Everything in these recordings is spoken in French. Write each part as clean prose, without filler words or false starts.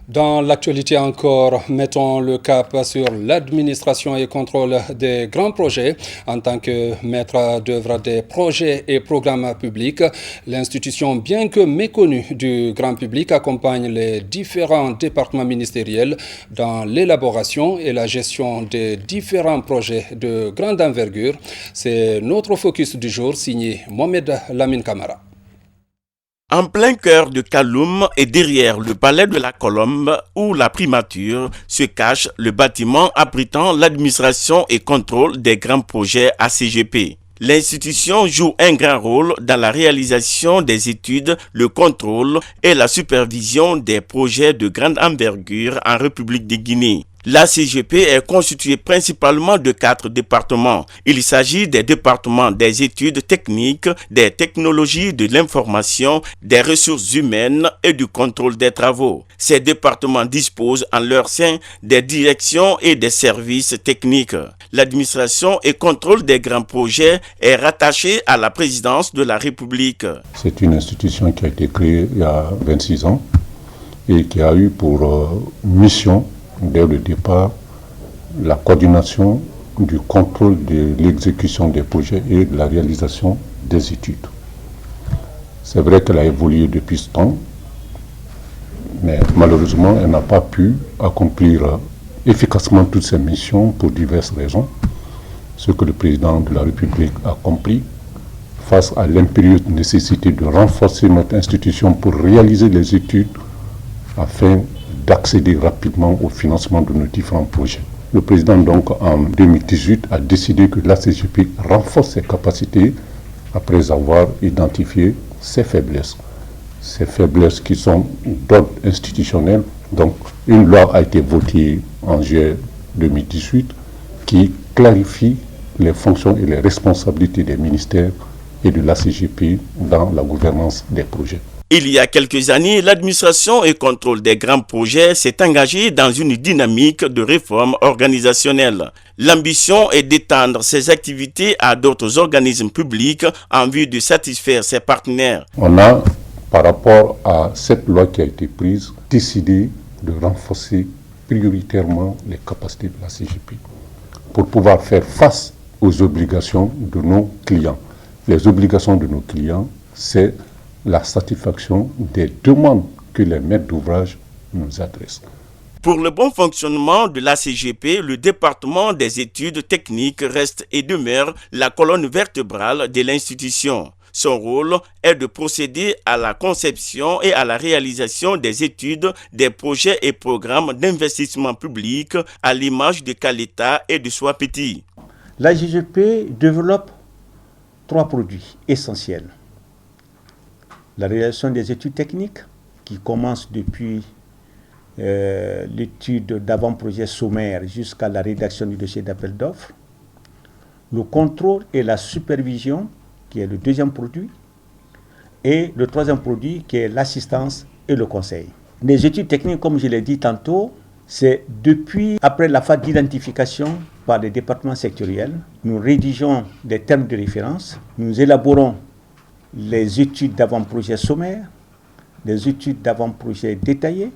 Dans l'actualité encore, mettons le cap sur l'administration et contrôle des grands projets. En tant que maître d'œuvre des projets et programmes publics, l'institution, bien que méconnue du grand public, accompagne les différents départements ministériels dans l'élaboration et la gestion des différents projets de grande envergure. C'est notre focus du jour, signé Mohamed Lamine Kamara. En plein cœur de Kaloum et derrière le palais de la Colombe où la primature se cache le bâtiment abritant l'administration et contrôle des grands projets ACGP. L'institution joue un grand rôle dans la réalisation des études, le contrôle et la supervision des projets de grande envergure en République de Guinée. La CGP est constituée principalement de 4 départements. Il s'agit des départements des études techniques, des technologies de l'information, des ressources humaines et du contrôle des travaux. Ces départements disposent en leur sein des directions et des services techniques. L'administration et contrôle des grands projets est rattachée à la présidence de la République. C'est une institution qui a été créée il y a 26 ans et qui a eu pour mission dès le départ la coordination du contrôle de l'exécution des projets et de la réalisation des études. C'est vrai qu'elle a évolué depuis ce temps, mais malheureusement elle n'a pas pu accomplir efficacement toutes ses missions pour diverses raisons. Ce que le président de la République a compris face à l'impérieuse nécessité de renforcer notre institution pour réaliser les études afin d'accéder rapidement au financement de nos différents projets. Le président donc en 2018 a décidé que la CGP renforce ses capacités après avoir identifié ses faiblesses. Ces faiblesses qui sont d'ordre institutionnel. Donc une loi a été votée en juillet 2018 qui clarifie les fonctions et les responsabilités des ministères et de la CGP dans la gouvernance des projets. Il y a quelques années, l'administration et contrôle des grands projets s'est engagée dans une dynamique de réforme organisationnelle. L'ambition est d'étendre ses activités à d'autres organismes publics en vue de satisfaire ses partenaires. On a, par rapport à cette loi qui a été prise, décidé de renforcer prioritairement les capacités de la CGP pour pouvoir faire face aux obligations de nos clients. Les obligations de nos clients, c'est la satisfaction des demandes que les maîtres d'ouvrage nous adressent. Pour le bon fonctionnement de la CGP, le département des études techniques reste et demeure la colonne vertébrale de l'institution. Son rôle est de procéder à la conception et à la réalisation des études, des projets et programmes d'investissement public à l'image de Caleta et de Swapeti. La CGP développe 3 produits essentiels. La réalisation des études techniques qui commence depuis l'étude d'avant-projet sommaire jusqu'à la rédaction du dossier d'appel d'offres. Le contrôle et la supervision qui est le 2e produit. Et le 3e produit qui est l'assistance et le conseil. Les études techniques, comme je l'ai dit tantôt, c'est depuis après la phase d'identification par les départements sectoriels. Nous rédigeons des termes de référence, nous élaborons les études d'avant-projet sommaire, les études d'avant-projet détaillées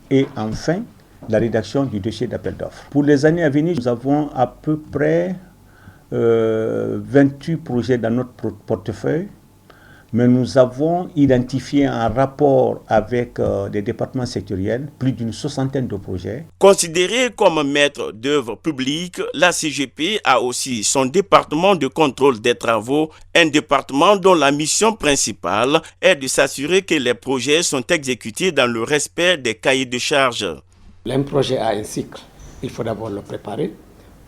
et enfin la rédaction du dossier d'appel d'offres. Pour les années à venir, nous avons à peu près 28 projets dans notre portefeuille, mais nous avons identifié en rapport avec des départements sectoriels plus d'une 60aine de projets. Considérée comme maître d'œuvre publique, la CGP a aussi son département de contrôle des travaux, un département dont la mission principale est de s'assurer que les projets sont exécutés dans le respect des cahiers de charges. Un projet a un cycle. Il faut d'abord le préparer,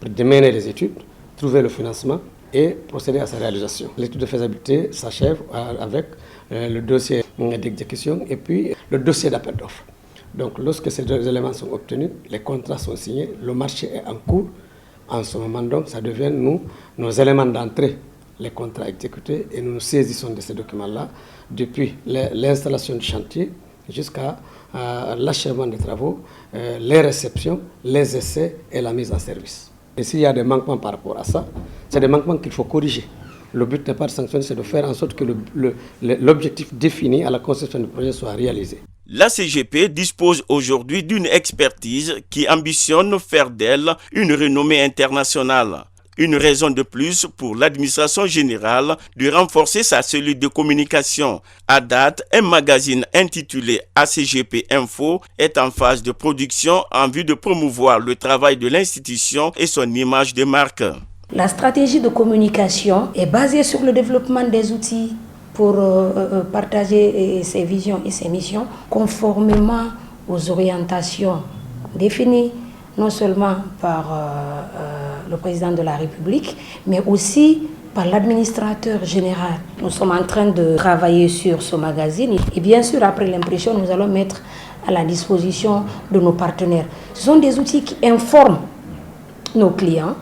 mener les études, trouver le financement et procéder à sa réalisation. L'étude de faisabilité s'achève avec le dossier d'exécution et puis le dossier d'appel d'offres. Donc lorsque ces 2 éléments sont obtenus, les contrats sont signés, le marché est en cours. En ce moment donc, ça devient nos éléments d'entrée, les contrats exécutés, et nous nous saisissons de ces documents-là depuis l'installation du chantier jusqu'à l'achèvement des travaux, les réceptions, les essais et la mise en service. Et s'il y a des manquements par rapport à ça, c'est des manquements qu'il faut corriger. Le but n'est pas de sanctionner, c'est de faire en sorte que l'objectif défini à la conception du projet soit réalisé. La CGP dispose aujourd'hui d'une expertise qui ambitionne faire d'elle une renommée internationale. Une raison de plus pour l'administration générale de renforcer sa cellule de communication. À date, un magazine intitulé ACGP Info est en phase de production en vue de promouvoir le travail de l'institution et son image de marque. La stratégie de communication est basée sur le développement des outils pour partager ses visions et ses missions conformément aux orientations définies non seulement par le président de la République, mais aussi par l'administrateur général. Nous sommes en train de travailler sur ce magazine et bien sûr, après l'impression, nous allons mettre à la disposition de nos partenaires. Ce sont des outils qui informent nos clients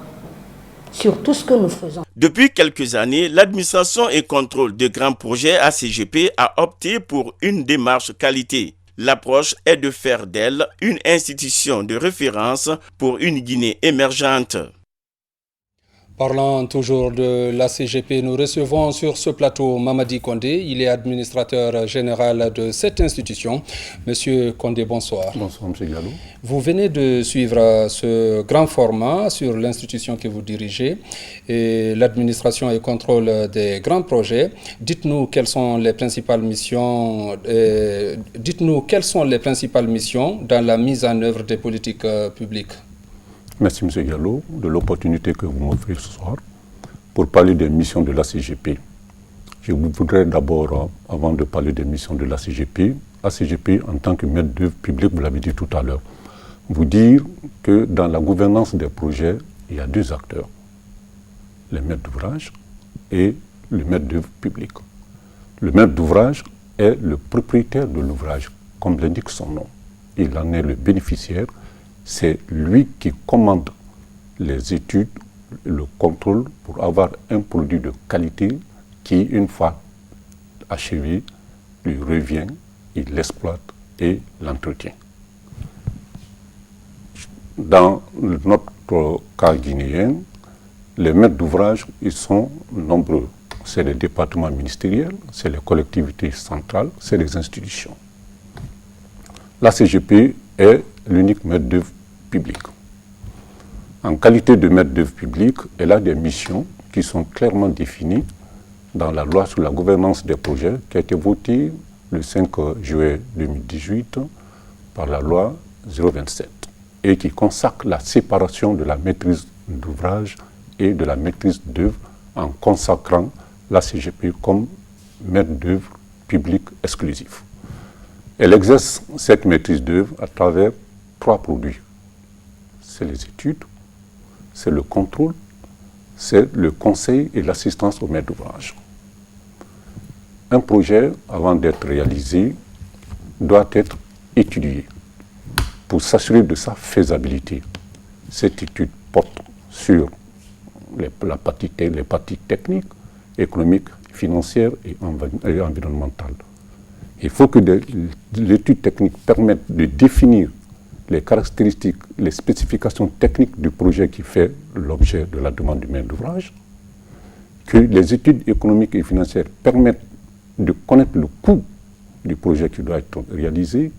sur tout ce que nous faisons. Depuis quelques années, l'administration et contrôle de grands projets ACGP a opté pour une démarche qualité. L'approche est de faire d'elle une institution de référence pour une Guinée émergente. Parlant toujours de la CGP, nous recevons sur ce plateau Mamadi Kondé. Il est administrateur général de cette institution. Monsieur Kondé, bonsoir. Bonsoir, Monsieur Gallo. Vous venez de suivre ce grand format sur l'institution que vous dirigez et l'administration et contrôle des grands projets. Dites-nous quelles sont les principales missions. Dans la mise en œuvre des politiques publiques. Merci M. Gallo de l'opportunité que vous m'offrez ce soir pour parler des missions de la CGP. Je voudrais d'abord, avant de parler des missions de la CGP en tant que maître d'œuvre public, vous l'avez dit tout à l'heure, vous dire que dans la gouvernance des projets, il y a deux acteurs, les maîtres d'ouvrage et le maître d'œuvre public. Le maître d'ouvrage est le propriétaire de l'ouvrage, comme l'indique son nom. Il en est le bénéficiaire. C'est lui qui commande les études, le contrôle pour avoir un produit de qualité qui, une fois achevé, lui revient, il l'exploite et l'entretient. Dans notre cas guinéen, les maîtres d'ouvrage, ils sont nombreux. C'est les départements ministériels, c'est les collectivités centrales, c'est les institutions. La CGP est l'unique maître d'œuvre public. En qualité de maître d'œuvre public, elle a des missions qui sont clairement définies dans la loi sur la gouvernance des projets qui a été votée le 5 juillet 2018 par la loi 027 et qui consacre la séparation de la maîtrise d'ouvrage et de la maîtrise d'œuvre en consacrant la CGP comme maître d'œuvre public exclusif. Elle exerce cette maîtrise d'œuvre à travers trois produits. C'est les études, c'est le contrôle, c'est le conseil et l'assistance au maître d'ouvrage. Un projet, avant d'être réalisé, doit être étudié pour s'assurer de sa faisabilité. Cette étude porte sur les parties techniques, économiques, financières et environnementales. Il faut que l'étude technique permette de définir les caractéristiques, les spécifications techniques du projet qui fait l'objet de la demande du maître d'ouvrage, que les études économiques et financières permettent de connaître le coût du projet qui doit être réalisé,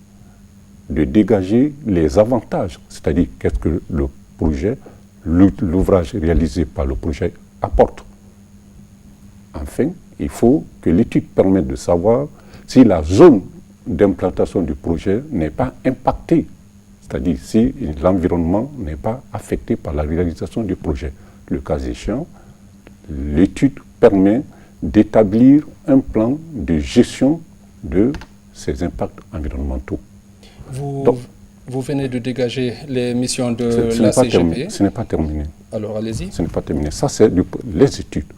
de dégager les avantages, c'est-à-dire qu'est-ce que le projet, l'ouvrage réalisé par le projet apporte. Enfin, il faut que l'étude permette de savoir si la zone d'implantation du projet n'est pas impactée, c'est-à-dire si l'environnement n'est pas affecté par la réalisation du projet. Le cas échéant, l'étude permet d'établir un plan de gestion de ces impacts environnementaux. Vous venez de dégager les missions de la CGP. Ce n'est pas terminé. Alors allez-y. Ce n'est pas terminé. Ça, c'est les études.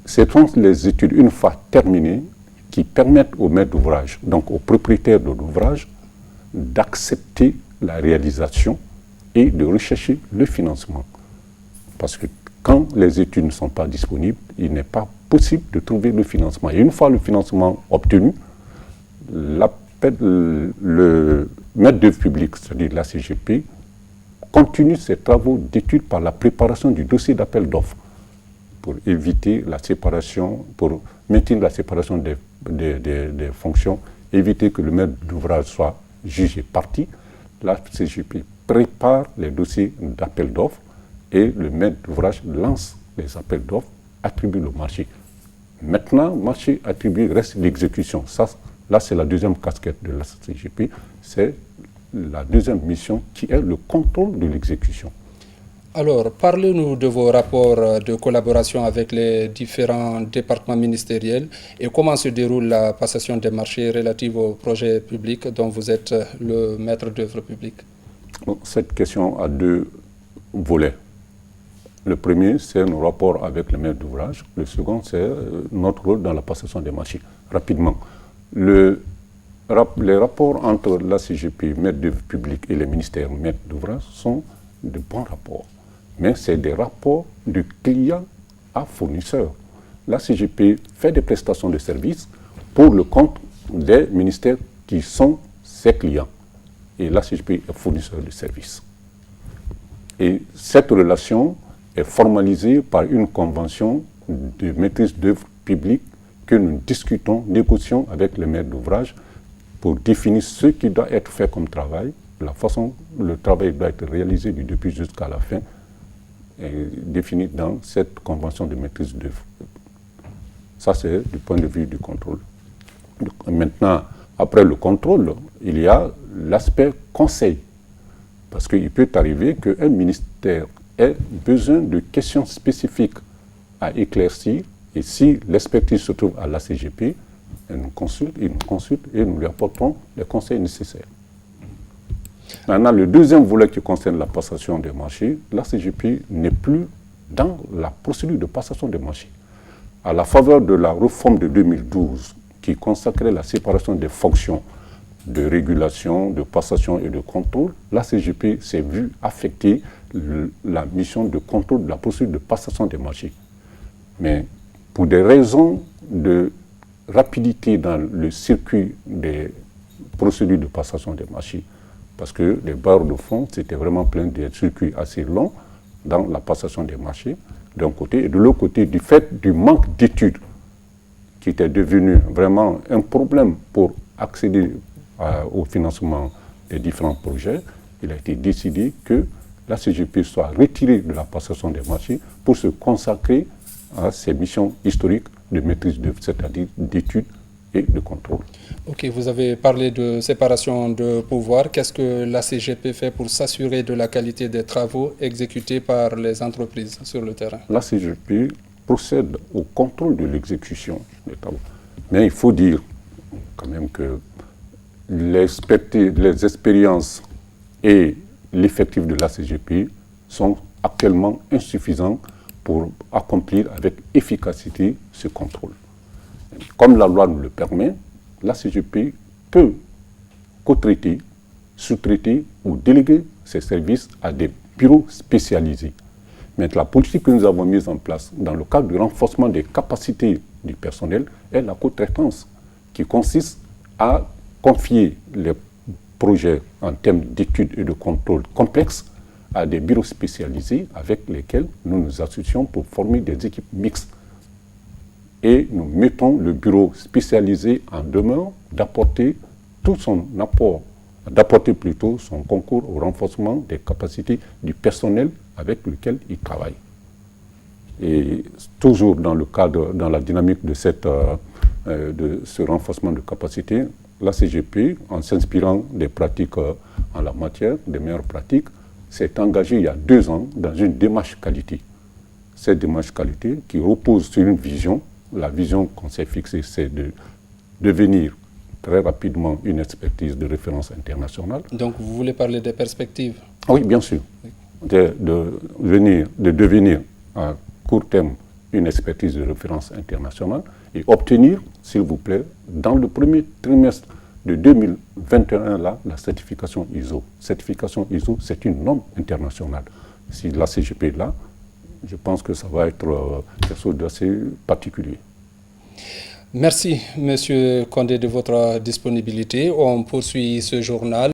Ce sont les études, une fois terminées, qui permettent au maître d'ouvrage, donc au propriétaire de l'ouvrage, d'accepter la réalisation et de rechercher le financement. Parce que quand les études ne sont pas disponibles, il n'est pas possible de trouver le financement. Et une fois le financement obtenu, le maître d'œuvre public, c'est-à-dire la CGP, continue ses travaux d'études par la préparation du dossier d'appel d'offres pour éviter la séparation, pour maintenir la séparation des fonctions éviter que le maître d'ouvrage soit jugé partie, la CGP prépare les dossiers d'appel d'offres et le maître d'ouvrage lance les appels d'offres, attribue le marché. Maintenant, marché attribué, reste l'exécution. Ça, là, c'est la deuxième casquette de la CGP, c'est la deuxième mission qui est le contrôle de l'exécution. Alors, parlez-nous de vos rapports de collaboration avec les différents départements ministériels et comment se déroule la passation des marchés relative aux projets publics dont vous êtes le maître d'œuvre public. Cette question a deux volets. Le premier, c'est nos rapports avec les maîtres d'ouvrage. Le second, c'est notre rôle dans la passation des marchés. Rapidement, les rapports entre la CGP, maître d'œuvre public, et les ministères maîtres d'ouvrage sont de bons rapports. Mais c'est des rapports de client à fournisseur. La CGP fait des prestations de services pour le compte des ministères qui sont ses clients. Et la CGP est fournisseur de services. Et cette relation est formalisée par une convention de maîtrise d'œuvre publique que nous discutons, négocions avec les maîtres d'ouvrage pour définir ce qui doit être fait comme travail, la façon dont le travail doit être réalisé du début jusqu'à la fin, est défini dans cette convention de maîtrise d'œuvre. Ça, c'est du point de vue du contrôle. Maintenant, après le contrôle, il y a l'aspect conseil. Parce qu'il peut arriver qu'un ministère ait besoin de questions spécifiques à éclaircir. Et si l'expertise se trouve à la CGP, elle nous consulte et nous lui apportons les conseils nécessaires. Maintenant, le deuxième volet qui concerne la passation des marchés, la CGP n'est plus dans la procédure de passation des marchés. À la faveur de la réforme de 2012 qui consacrait la séparation des fonctions de régulation, de passation et de contrôle, la CGP s'est vue affecter la mission de contrôle de la procédure de passation des marchés. Mais pour des raisons de rapidité dans le circuit des procédures de passation des marchés, parce que les barres de fond, c'était vraiment plein de circuits assez longs dans la passation des marchés, d'un côté, et de l'autre côté, du fait du manque d'études, qui était devenu vraiment un problème pour accéder au financement des différents projets, il a été décidé que la CGP soit retirée de la passation des marchés pour se consacrer à ses missions historiques de maîtrise d'œuvre, c'est-à-dire d'études et de contrôle. Ok, vous avez parlé de séparation de pouvoir. Qu'est-ce que la CGP fait pour s'assurer de la qualité des travaux exécutés par les entreprises sur le terrain? La CGP procède au contrôle de l'exécution des travaux. Mais il faut dire quand même que les expériences et l'effectif de la CGP sont actuellement insuffisants pour accomplir avec efficacité ce contrôle. Comme la loi nous le permet, la CGP peut co-traiter, sous-traiter ou déléguer ses services à des bureaux spécialisés. Mais la politique que nous avons mise en place dans le cadre du renforcement des capacités du personnel est la co-traitance, qui consiste à confier les projets en termes d'études et de contrôle complexes à des bureaux spécialisés avec lesquels nous nous associons pour former des équipes mixtes. Et nous mettons le bureau spécialisé en demeure d'apporter tout son apport, d'apporter plutôt son concours au renforcement des capacités du personnel avec lequel il travaille. Et toujours dans le cadre, dans la dynamique de ce renforcement de capacité, la CGP, en s'inspirant des pratiques en la matière, des meilleures pratiques, s'est engagée il y a 2 ans dans une démarche qualité. Cette démarche qualité qui repose sur une vision. La vision qu'on s'est fixée, c'est de devenir très rapidement une expertise de référence internationale. Donc vous voulez parler des perspectives? Oui, bien sûr. De devenir à court terme une expertise de référence internationale et obtenir, s'il vous plaît, dans le premier trimestre de 2021, là, la certification ISO. Certification ISO, c'est une norme internationale. Si la CGP est là, je pense que ça va être quelque chose d'assez particulier. Merci, Monsieur Condé, de votre disponibilité. On poursuit ce journal.